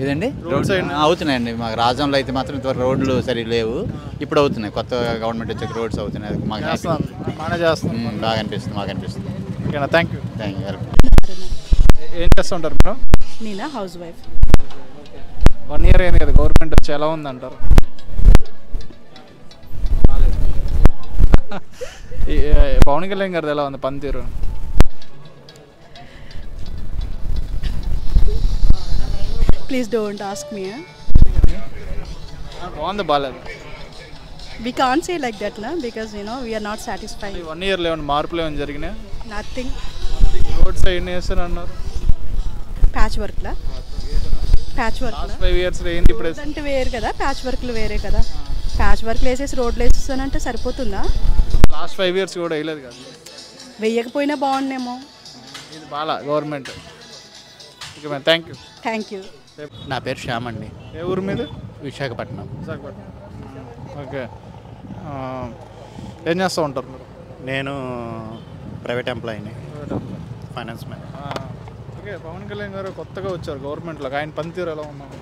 ఇదండి రోడ్స్ అవుతున్నాయండి. మాకు రాజంలో అయితే మాత్రం ఇంతవరకు రోడ్లు సరి లేవు, ఇప్పుడు అవుతున్నాయి. కొత్త గవర్నమెంట్ వచ్చాక రోడ్స్ అవుతున్నాయి. మాకు బాగా అనిపిస్తుంది, మాకు అనిపిస్తుంది. Thank you. ఏం చేస్తుంటారు మేడం? నేనా హౌస్ వైఫ్. 1 year అయింది కదా గవర్నమెంట్ వచ్చి, ఎలా ఉందంటారు? పవన్ కళ్యాణ్ గారిది ఎలా ఉంది పనితీరు? Please don't ask me. బాగుంది బాగాలేదు We can't say like that, na, because we are not satisfied. 1 year ఏమైనా మార్పులు ఏమైనా జరిగినాయి? Nothing. రోడ్స్ ఎన్ని వేస్తారు అన్నారు? ప్యాచ్ వర్క్ లా ప్యాచ్ వర్క్ లాస్ట్ 5 years ఏంది ఇప్పుడు అంటే వేరు కదా, ప్యాచ్ వర్క్లు వేరే కదా. ప్యాచ్ వర్క్లు వేసేసి రోడ్లు వేసేస్తానంటే సరిపోతుందా? లాస్ట్ 5 years కూడా వేయలేదు కదా. వేయకపోయినా బాగుండేమో. ఇది బాగా government. Okay ma'am, thank you. నా పేరు శ్యామ్ అండి. ఏ ఊరు మీద? విశాఖపట్నం. ఓకే, ఏం చేస్తూ ఉంటారు మీరు? నేను ప్రైవేట్ ఎంప్లాయీని, finance man. Okay, Pawan Kalyan గారు కొత్తగా వచ్చారు గవర్నమెంట్లోకి, ఆయన పనితీరు ఎలా ఉన్నారు?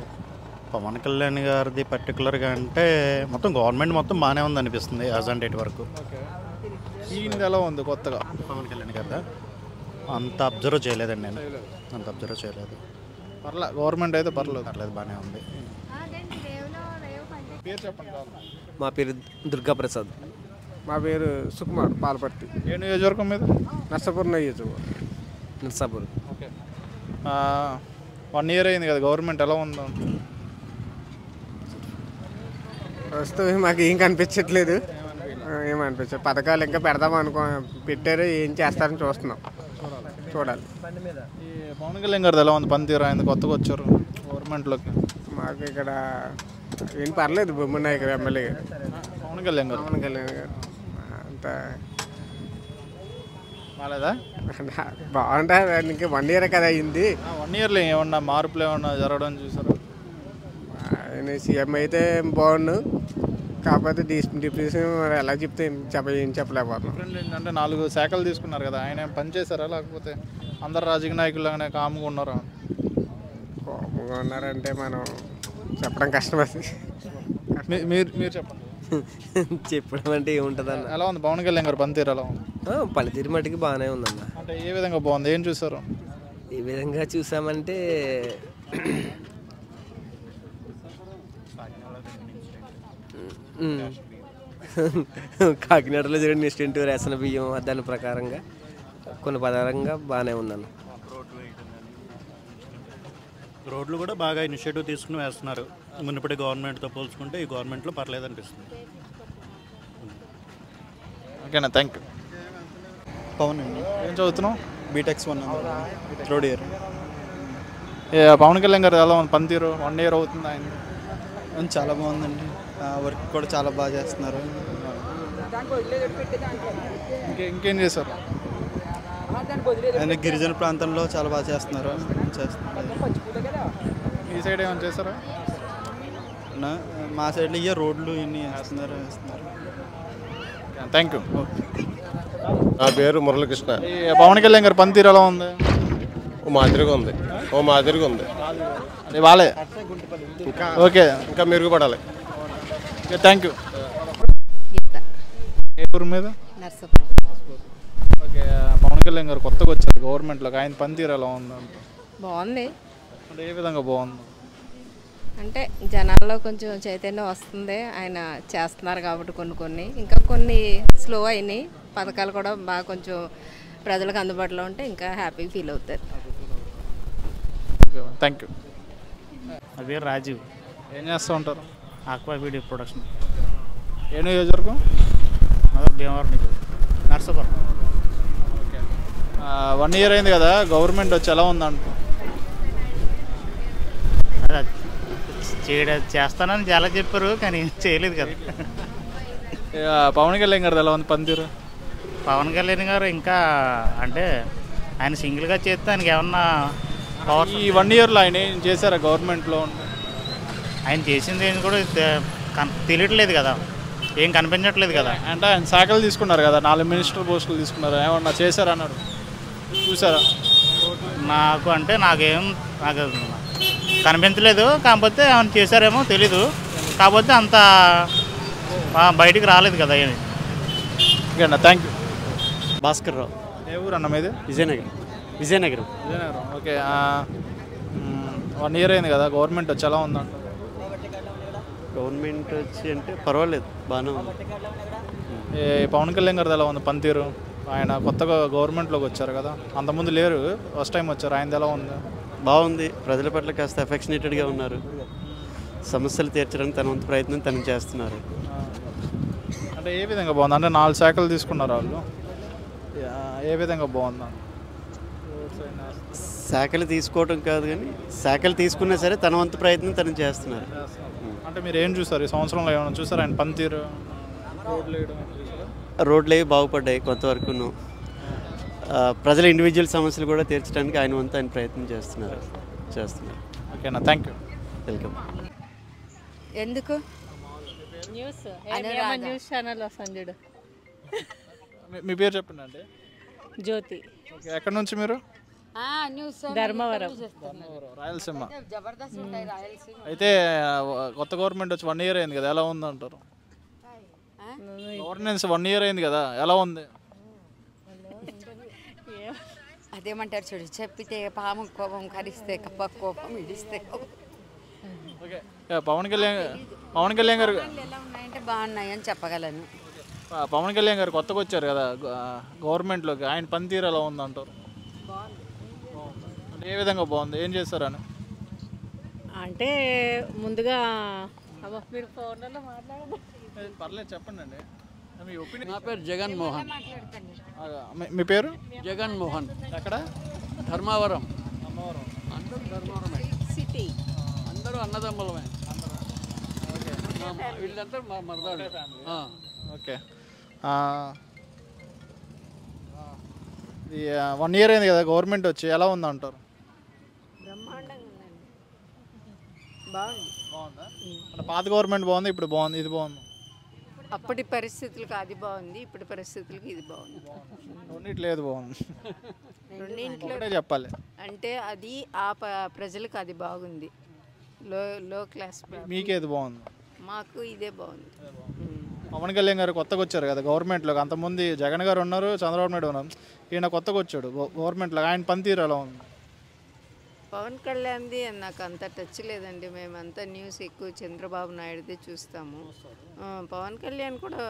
పవన్ కళ్యాణ్ గారిది పర్టికులర్గా అంటే మొత్తం గవర్నమెంట్ మొత్తం బాగానే ఉంది అనిపిస్తుంది యాజ్ ఆన్ డేట్ వరకు. ఓకే, ఈయనది ఎలా ఉంది కొత్తగా? పవన్ కళ్యాణ్ గారు అంత అబ్జర్వ్ చేయలేదండి, నేను అంత అబ్జర్వ్ చేయలేదు. పర్లేదు, గవర్నమెంట్ అయితే పర్లేదు బాగానే ఉంది. పేరు చెప్పండి. మా పేరు దుర్గా ప్రసాద్. మా పేరు సుకుమార్ పాలపర్తి. ఏ నియోజకవర్గం మీద? నర్సాపూర్ నియోజకవర్గం. నర్సాపూర్. ఓకే, 1 year అయింది కదా, గవర్నమెంట్ ఎలా ఉందో? ప్రస్తుతం మాకు ఏం కనిపించట్లేదు, ఏమనిపించదు. పథకాలు ఇంకా పెడదాం పెట్టారు, ఏం చేస్తారని చూస్తున్నాం, చూడాలి. ఈ పవన్ కళ్యాణ్ గారిది ఎలా ఉంది పనితీరు? ఆయన కొత్తగా వచ్చారు గవర్నమెంట్లోకి. మాకు ఇక్కడ ఏం పర్లేదు, బొమ్మన్నాయి ఇక్కడ ఎమ్మెల్యే గారు పవన్ కళ్యాణ్ గారు. అంత బాగాలేదా? బాగుంటుంది. ఇంకా 1 year కదా అయింది. 1 yearలో ఏమన్నా మార్పులు ఏమన్నా జరగడం చూసారు? ఆయన సీఎం అయితే బాగుండు, కాకపోతే డిప్యూటీ ఎలా చెప్తే ఏం చెప్పలేకపోతున్నాం. ఏంటంటే 4 శాఖలు తీసుకున్నారు కదా, ఆయన ఏం పని చేశారా లేకపోతే అందరు రాజకీయ నాయకులుగానే కామ్గా ఉన్నారా? కామ్గా ఉన్నారంటే మనం చెప్పడం కష్టమవుతుంది. మీరు చెప్పండి. చెప్పడం అంటే ఏముంటుంది అన్న? ఎలా ఉంది పవన్ కళ్యాణ్ గారు పనితీరు? ఎలా ఉంది? పనితీరు మటుకు బాగానే ఉందన్న. అంటే ఏ విధంగా బాగుంది? ఏం చూసారు? ఏ విధంగా చూసామంటే కాకినాడలో జరిగిన ఇన్సిడెంట్ రేషన్ బియ్యం దాని ప్రకారంగా కొన్ని పదారంగా బాగానే ఉందన్న. రోడ్లు కూడా బాగా ఇనిషియేటివ్ తీసుకుని వేస్తున్నారు. మునుపటి గవర్నమెంట్తో పోల్చుకుంటే ఈ గవర్నమెంట్లో పర్లేదు అనిపిస్తుంది. ఓకేనా, థ్యాంక్ యూ. పవన్ అండి. ఏం చదువుతున్నావు? BTechs 1 3rd year. Pawan Kalyan గారు ఎలా ఉంది పనితీరు? 1 year అవుతుంది ఆయన. చాలా బాగుందండి, వర్క్ కూడా చాలా బాగా చేస్తున్నారు. ఇంకేం చేశారు? ఆయన గిరిజన ప్రాంతంలో చాలా బాగా చేస్తున్నారు. ఈ సైడ్ ఏమైనా చేస్తారా? మా సైడ్లో ఇయ్యే రోడ్లు ఇన్ని వేస్తున్నారు. Thank you. నా పేరు మురళీకృష్ణ. పవన్ కళ్యాణ్ గారి పనితీరు ఎలా ఉంది? ఓ మాదిరిగా ఉంది. అది బాలే. ఓకే, ఇంకా మెరుగుపడాలి. Thank you. ఏ ఊరు మీద? ఓకే, పవన్ కళ్యాణ్ గారు కొత్తగా వచ్చారు గవర్నమెంట్లోకి, ఆయన పనితీరు ఎలా ఉంది? బాగుంది. అంటే ఏ విధంగా బాగుంది? అంటే జనాల్లో కొంచెం చైతన్యం వస్తుంది, ఆయన చేస్తున్నారు కాబట్టి కొన్ని ఇంకా కొన్ని స్లో అయినాయి. పథకాలు కూడా బాగా కొంచెం ప్రజలకు అందుబాటులో ఉంటే ఇంకా హ్యాపీగా ఫీల్ అవుతారు. Thank you. నా పేరు రాజీవ్. ఏం చేస్తూ ఉంటారు? Aqua video production. ఏ నియోజకవర్గం? భీమవరం నర్సాపూర్. ఓకే, 1 year అయింది కదా, గవర్నమెంట్ వచ్చి ఎలా ఉందంట? చేస్తానని చాలా చెప్పారు కానీ చేయలేదు కదా. పవన్ కళ్యాణ్ గారు ఎలా ఉంది పనితీరు? పవన్ కళ్యాణ్ గారు ఇంకా అంటే ఆయన సింగిల్గా చేస్తే ఆయనకి ఏమన్నా పవర్? ఈ 1 yearలో ఆయన ఏం చేశారా గవర్నమెంట్లో? ఆయన చేసింది ఏం కూడా తెలియట్లేదు కదా, ఏం కనిపించట్లేదు కదా. అంటే ఆయన శాఖలు తీసుకున్నారు కదా, 4 మినిస్టర్ పోస్టులు తీసుకున్నారు, ఏమన్నా చేశారా అన్నారు? చూసారా? నాకు కనిపించలేదు, కాకపోతే ఏమైనా చేశారేమో తెలీదు, కాకపోతే అంత బయటికి రాలేదు కదా. ఓకేనా, థ్యాంక్ యూ. భాస్కర్ రావు. ఏ ఊరు అన్న మీది? విజయనగరం. ఓకే, 1 year అయింది కదా, గవర్నమెంట్ వచ్చి ఎలా ఉందంట? గవర్నమెంట్ వచ్చి అంటే పర్వాలేదు, బాగానే ఉంది. పవన్ కళ్యాణ్ గారిది ఎలా ఉంది పనితీరు? ఆయన కొత్తగా గవర్నమెంట్లోకి వచ్చారు కదా, అంతకుముందు లేరు, ఫస్ట్ టైం వచ్చారు, ఆయనది ఎలా ఉంది? బాగుంది. ప్రజల పట్ల కాస్త అఫెక్షనేటెడ్గా ఉన్నారు. సమస్యలు తీర్చడానికి తన వంతు ప్రయత్నం తను చేస్తున్నారు. అంటే ఏ విధంగా బాగుంది? అంటే 4 శాఖలు తీసుకున్నారు వాళ్ళు, ఏ విధంగా బాగుందా? శాఖలు తీసుకోవడం కాదు కానీ శాఖలు తీసుకున్నా సరే తన వంతు ప్రయత్నం తను చేస్తున్నారు. అంటే మీరు ఏం చూసారు ఈ సంవత్సరంలో? ఏమైనా చూసారు ఆయన పనితీరు? రోడ్లు అవి బాగుపడ్డాయి కొంతవరకును. ప్రజల ఇండివిజువల్ సమస్యలు కూడా తీర్చడానికి ఆయన వంతు ఆయన ప్రయత్నం చేస్తున్నారు. ఓకేనా, థ్యాంక్ యూ. వెల్కమ్. ఎందుకు న్యూస్ న్యూస్ ఛానల్ వస్తాడు. మీ పేరు చెప్పండి అండి. జ్యోతి. ఓకే, ఎక్కడి నుంచి మీరు? ధర్మవరం, రాయలసీమ. అయితే కొత్త గవర్నమెంట్ వచ్చి 1 ఇయర్ అయింది కదా, ఎలా ఉంది అంటారు? గవర్నెన్స్ 1 ఇయర్ అయింది కదా, ఎలా ఉంది? అదేమంటారు చూడు, చెప్పితే పాము కోపం, కరిస్తే కప్ప కోపం, ఇడిస్తే ఓకే, పవన్ కళ్యాణ్ గారు ఎలా ఉన్నాయంటే బాగున్నాయి అని చెప్పగలను. పవన్ కళ్యాణ్ గారు కొత్తగా వచ్చారు కదా గవర్నమెంట్లోకి, ఆయన పనితీరు ఎలా ఉంది అంటారు? అంటే ఏ విధంగా బాగుంది, ఏం చేస్తారని? అంటే ముందుగా మీరు ఫోన్లలో మాట్లాడండి. పర్లేదు, చెప్పండి అండి. మీ ఒపీనియన్. నా పేరు జగన్ మోహన్. మీ పేరు? జగన్ మోహన్. ఎక్కడ? ధర్మవరం. అందరూ ధర్మవరమే సిటీ, అందరూ అన్నదమ్ములమే. వీళ్ళంతా మా మరదాడు. ఓకే, ఇది 1 ఇయర్ అయింది కదా గవర్నమెంట్ వచ్చి, ఎలా ఉంది అంటారు? బాగుందా? అంటే పాత గవర్నమెంట్ బాగుంది, ఇప్పుడు బాగుంది, ఇది బాగుంది? అప్పటి పరిస్థితులకు అది బాగుంది, ఇప్పటి పరిస్థితులకు ఇది బాగుంది. రెండిట్లో ఏది బాగుంది? రెండింట్లో చెప్పాలి అంటే అది ఆ ప్రజలకు అది బాగుంది, లో క్లాస్. మీకేది బాగుంది? మాకు ఇదే బాగుంది. పవన్ కళ్యాణ్ గారు కొత్తగా వచ్చారు కదా గవర్నమెంట్లోకి, అంతకుముందు జగన్ గారు ఉన్నారు, చంద్రబాబు నాయుడు ఉన్నారు, ఈయన కొత్తగా వచ్చాడు గవర్నమెంట్లో, ఆయన పనితీరు ఎలా ఉంది? పవన్ కళ్యాణ్ది నాకు అంత టచ్ లేదండి, మేమంతా న్యూస్ ఎక్కువ చంద్రబాబు నాయుడుది చూస్తాము. పవన్ కళ్యాణ్ కూడా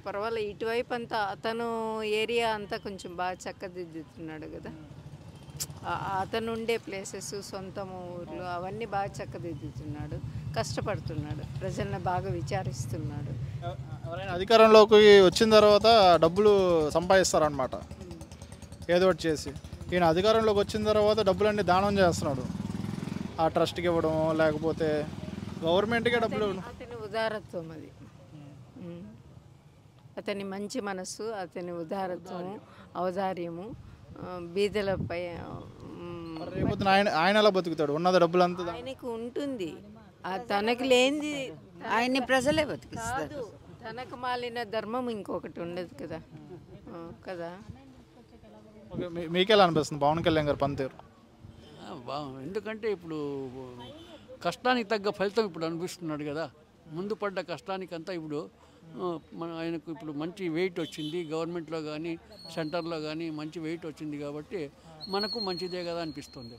పర్వాలేదు, ఇటువైపు అంతా అతను ఏరియా అంతా కొంచెం బాగా చక్కదిద్దుతున్నాడు కదా, అతను ఉండే ప్లేసెస్, సొంత ఊర్లు అవన్నీ బాగా చక్కదిద్దుతున్నాడు, కష్టపడుతున్నాడు, ప్రజలను బాగా విచారిస్తున్నాడు. ఎవరైనా అధికారంలోకి వచ్చిన తర్వాత డబ్బులు సంపాదిస్తారనమాట ఏదో ఒకటి చేసి, ఈయన అధికారంలోకి వచ్చిన తర్వాత డబ్బులన్నీ దానం చేస్తున్నాడు, ఆ ట్రస్ట్కి ఇవ్వడం, లేకపోతే గవర్నమెంట్కే డబ్బులు ఇవ్వడం. అతని ఉదారత్వం అది, అతని మంచి మనస్సు, అతని ఉదారత్వము, ఔదార్యము, బీదలపై. రేపు ఆయన ఎలా బతుకుతాడు? ఉన్నది డబ్బులంతా ఆయనకు ఉంటుంది, తనకు లేనిది ఆయన్ని ప్రజలే బతికిస్తారు. తనకు మాలిన ధర్మం ఇంకొకటి ఉండదు కదా కదా. మీకు ఎలా అనిపిస్తుంది పవన్ కళ్యాణ్ గారు పనితీరు? ఎందుకంటే ఇప్పుడు కష్టానికి తగ్గ ఫలితం ఇప్పుడు అనిపిస్తున్నాడు కదా, ముందు పడ్డ కష్టానికంతా ఇప్పుడు ఆయనకు ఇప్పుడు మంచి వెయిట్ వచ్చింది, గవర్నమెంట్లో కానీ సెంటర్లో కానీ మంచి వెయిట్ వచ్చింది కాబట్టి మనకు మంచిదే కదా అనిపిస్తుంది.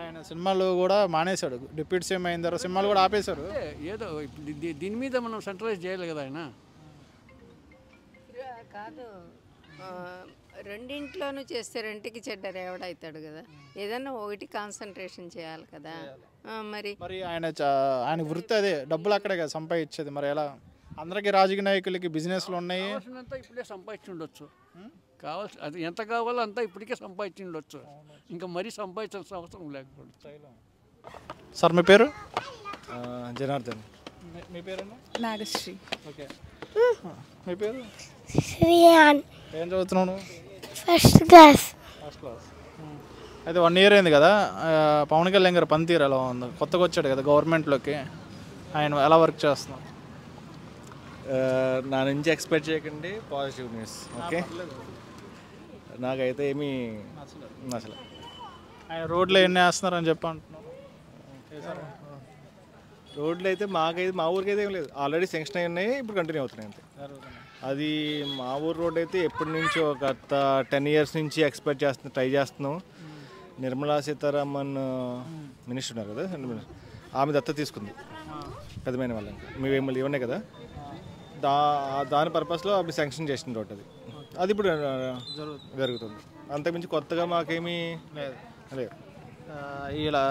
ఆయన సినిమాలు కూడా మానేశాడు, డిప్యూటీ సీఎం అయిన తర్వాత సినిమాలు కూడా ఆపేశాడు. ఏదో దీని మీద మనం సెంట్రలైజ్ చేయాలి కదా ఆయన. కాదు, రెండింట్లోనూ చేస్తే రెంటికి చెడ్డ రేవడవుతాడు కదా, ఏదన్నా ఒకటి కాన్సన్ట్రేషన్ చేయాలి కదా. మరి ఆయన వృత్తి అదే, డబ్బులు అక్కడే కదా సంపాదించేది, మరి ఎలా? అందరికీ రాజకీయ నాయకులకి బిజినెస్లు ఉన్నాయి, ఇప్పుడే సంపాదించి ఉండొచ్చు, కావాల్సి అది ఎంత కావాలో అంతా ఇప్పటికే సంపాదించి ఉండొచ్చు, ఇంకా మరీ సంపాదించాల్సిన అవసరం లేకపోతే. సార్ మీ పేరు? జనార్దన్. మీ పేరు? నాగశ్రీ. ఓకే, మీ పేరు? శ్రీయాన్. ఏం చదువుతున్నాను? First class. అయితే 1 ఇయర్ అయింది కదా, పవన్ కళ్యాణ్ గారు పనితీరు ఎలా ఉంది? కొత్తగా వచ్చాడు కదా గవర్నమెంట్లోకి, ఆయన ఎలా వర్క్ చేస్తున్నారు? నా నుంచి ఎక్స్పెక్ట్ చేయకండి పాజిటివ్ న్యూస్. ఓకే, నాకైతే ఏమీ నచ్చలేదు. ఆయన రోడ్లు ఎన్ని వేస్తున్నారని చెప్పి అంటున్నారు. రోడ్లు అయితే మా ఊరికైతే ఏం లేదు, ఆల్రెడీ శాంక్షన్ అయి ఉన్నాయి, ఇప్పుడు కంటిన్యూ అవుతున్నాయి అంతే. అది మా ఊరు రోడ్ అయితే ఎప్పటి నుంచో గత 10 ఇయర్స్ నుంచి ఎక్స్పెక్ట్ ట్రై చేస్తున్నాం. నిర్మలా సీతారామన్ మినిస్టర్ ఉన్నారు కదా, ఆమె దత్తత తీసుకుంది పెద్దమైన వాళ్ళకి, మేము ఇవన్నీ కదా, దాని పర్పస్లో అవి శాంక్షన్ చేసిన రోడ్ అది ఇప్పుడు జరుగుతుంది. అంతకుమించి కొత్తగా మాకేమీ లేదు. ఇలా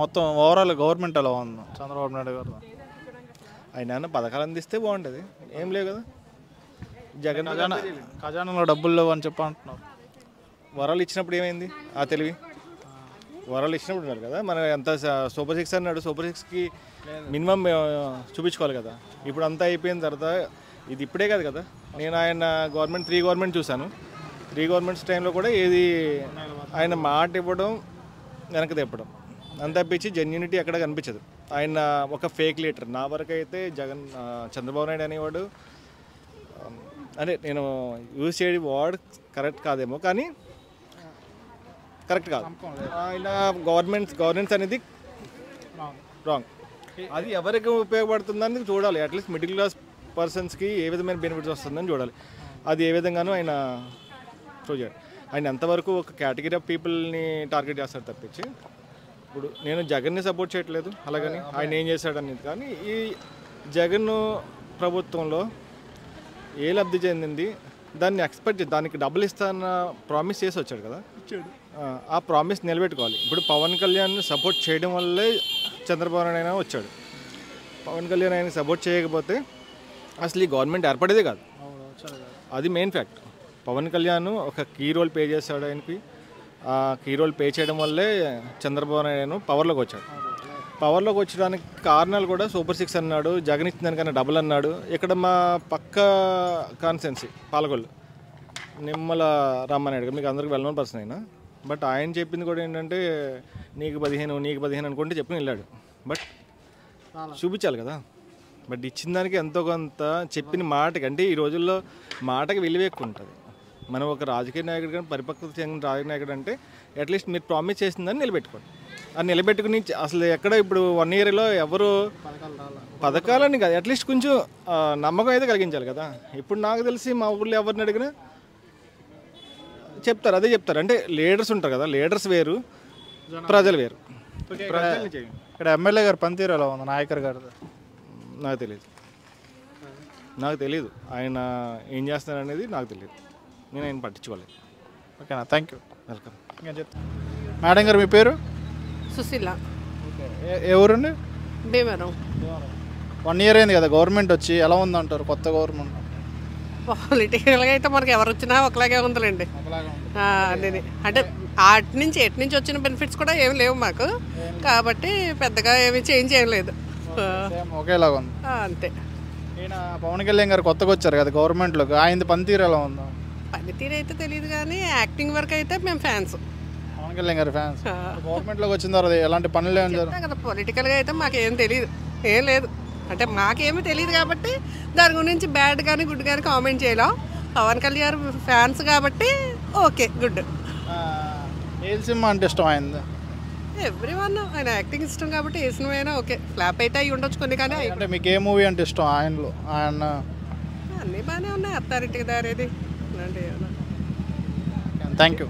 మొత్తం ఓవరాల్ గవర్నమెంట్ ఎలా ఉంది చంద్రబాబు నాయుడు గారు? ఆయన ఏమన్నా పథకాలు అందిస్తే బాగుంటుంది, ఏం లేవు కదా. జగన్ ఖజానాలో డబ్బులు లేవు అని చెప్పి అంటున్నారు. వరాలు ఇచ్చినప్పుడు ఏమైంది ఆ తెలివి? వరాలు ఇచ్చినప్పుడు ఉన్నారు కదా. మన ఎంత సూపర్ 6 అన్నాడు, సూపర్ 6కి మినిమం చూపించుకోవాలి కదా. ఇప్పుడు అంతా అయిపోయిన తర్వాత ఇది ఇప్పుడే కాదు కదా. నేను ఆయన గవర్నమెంట్ 3 గవర్నమెంట్ చూశాను. 3 గవర్నమెంట్స్ టైంలో కూడా ఏది ఆయన మాట ఇవ్వడం వెనక తెప్పడం అంత తప్పించి జెన్యూనిటీ ఎక్కడ కనిపించదు. ఆయన ఒక ఫేక్ లీడర్. నా వరకు అయితే చంద్రబాబు నాయుడు అనేవాడు, అంటే నేను యూజ్ చేయడం వర్డ్ కరెక్ట్ కాదేమో కానీ కరెక్ట్ కాదు. ఆయన గవర్నెన్స్ అనేది రాంగ్. అది ఎవరికి ఉపయోగపడుతుందని చూడాలి. అట్లీస్ట్ మిడిల్ క్లాస్ పర్సన్స్కి ఏ విధమైన బెనిఫిట్స్ వస్తుందని చూడాలి. అది ఏ విధంగానూ ఆయన ప్రూవ్ చేయాలి. ఆయన ఎంతవరకు ఒక కేటగిరీ ఆఫ్ పీపుల్ని టార్గెట్ చేస్తారు తప్పించి, ఇప్పుడు నేను జగన్ని సపోర్ట్ చేయట్లేదు అలాగని ఆయన ఏం చేశాడనేది. కానీ ఈ జగన్ ప్రభుత్వంలో ఏ లబ్ధి చెందింది దాన్ని ఎక్స్పెక్ట్ దానికి డబ్బులు ఇస్తాన్న ప్రామిస్ చేసి వచ్చాడు కదా. ఆ ప్రామిస్ నిలబెట్టుకోవాలి. ఇప్పుడు పవన్ కళ్యాణ్ సపోర్ట్ చేయడం వల్లే చంద్రబాబు నాయుడు అయినా వచ్చాడు. పవన్ కళ్యాణ్ ఆయన సపోర్ట్ చేయకపోతే అసలు ఈ గవర్నమెంట్ ఏర్పడేదే కాదు. అది మెయిన్ ఫ్యాక్ట్. పవన్ కళ్యాణ్ ఒక కీ రోల్ పే చేశాడు ఆయనకి. ఆ కీ రోల్ పే చేయడం వల్లే చంద్రబాబు నాయుడు పవర్లోకి వచ్చాడు. పవర్లోకి వచ్చడానికి కారణాలు కూడా సూపర్ 6 అన్నాడు, జగన్ ఇచ్చిన దానికన్నా డబుల్ అన్నాడు. ఇక్కడ మా పక్క కాన్స్టెన్సీ పాలకొల్లు నిమ్మల రామనాయుడు గారు మీకు అందరికి వెల్-నోన్ పర్సన్ అయినా, బట్ ఆయన చెప్పింది కూడా ఏంటంటే నీకు 15 అనుకుంటే చెప్పి వెళ్ళాడు. బట్ చూపించాలి కదా. బట్ ఇచ్చిన దానికి ఎంతో కొంత చెప్పిన మాటకి, అంటే ఈ రోజుల్లో మాటకి విలువ ఎక్కువ ఉంటుంది. మనం ఒక రాజకీయ నాయకుడు కానీ పరిపక్వత చెందిన రాజకీయ నాయకుడు అంటే అట్లీస్ట్ మీరు ప్రామిస్ చేసిందని నిలబెట్టుకోండి. అది నిలబెట్టుకుని అసలు ఎక్కడ ఇప్పుడు 1 ఇయర్లో ఎవరు పథకాలని కాదు, అట్లీస్ట్ కొంచెం నమ్మకం అయితే కలిగించాలి కదా. ఇప్పుడు నాకు తెలిసి మా ఊళ్ళో ఎవరిని అడిగినా చెప్తారు, అదే చెప్తారు. అంటే లీడర్స్ ఉంటారు కదా, లీడర్స్ వేరు, ప్రజలు వేరు. ఇక్కడ ఎమ్మెల్యే గారు పనితీరు ఎలా ఉంది నాయకర్ గారు? నాకు తెలియదు ఆయన ఏం చేస్తున్నారు అనేది నాకు తెలియదు. నేను ఆయన పట్టించుకోలేదు. ఓకేనా, థ్యాంక్ యూ, వెల్కమ్. మేడం గారు మీ పేరు? సుశీల. ఏ ఊరండి? భీమవరం. 1 ఇయర్ అయింది కదా గవర్నమెంట్ వచ్చి, ఎలా ఉందంటారు కొత్త గవర్నమెంట్? పొలిటికల్గా అయితే మనకి ఎవరు వచ్చినా ఒకలాగే ఉందిలేండి. అదే అంటే ఎటు నుంచి వచ్చిన బెనిఫిట్స్ కూడా ఏమి లేవు మాకు, కాబట్టి పెద్దగా ఏమి చేంజ్ చేయలేదు. ఒకేలాగా ఉంది అంతే. ఈయన పవన్ కళ్యాణ్ గారు కొత్తగా వచ్చారు కదా గవర్నమెంట్లోకి, ఆయన పనితీరు ఎలా ఉందా? పనితీరు అయితే తెలియదు కానీ యాక్టింగ్ వరకు అయితే మేము ఫ్యాన్స్, పవన్ కళ్యాణ్ గారు ఫ్యాన్స్. గవర్నమెంట్లోకి వచ్చిన తర్వాత ఎలాంటి పనులు ఏమన్నా కదా. పొలిటికల్గా అయితే మాకేం తెలియదు, ఏం లేదు. అంటే మాకేమీ తెలియదు కాబట్టి దాని గురించి బ్యాడ్ కానీ గుడ్ కానీ కామెంట్ చేయలేం. పవన్ కళ్యాణ్ ఫ్యాన్స్ కాబట్టి ఓకే, గుడ్. ఏ సినిమా అంటే ఇష్టం అయింది? ఎవ్రీవన్ ఆయన యాక్టింగ్ ఇష్టం కాబట్టి ఏ సినిమా అయినా ఓకే. ఫ్లాప్ అయితే అయ్యి ఉండొచ్చు కొన్ని, కానీ అంటే మీకు ఏ మూవీ అంటే ఇష్టం ఆయనలో? ఆయన అన్నీ బాగానే ఉన్నాయి. అత్తారింటికి దారేది అలాంటివి. Thank you.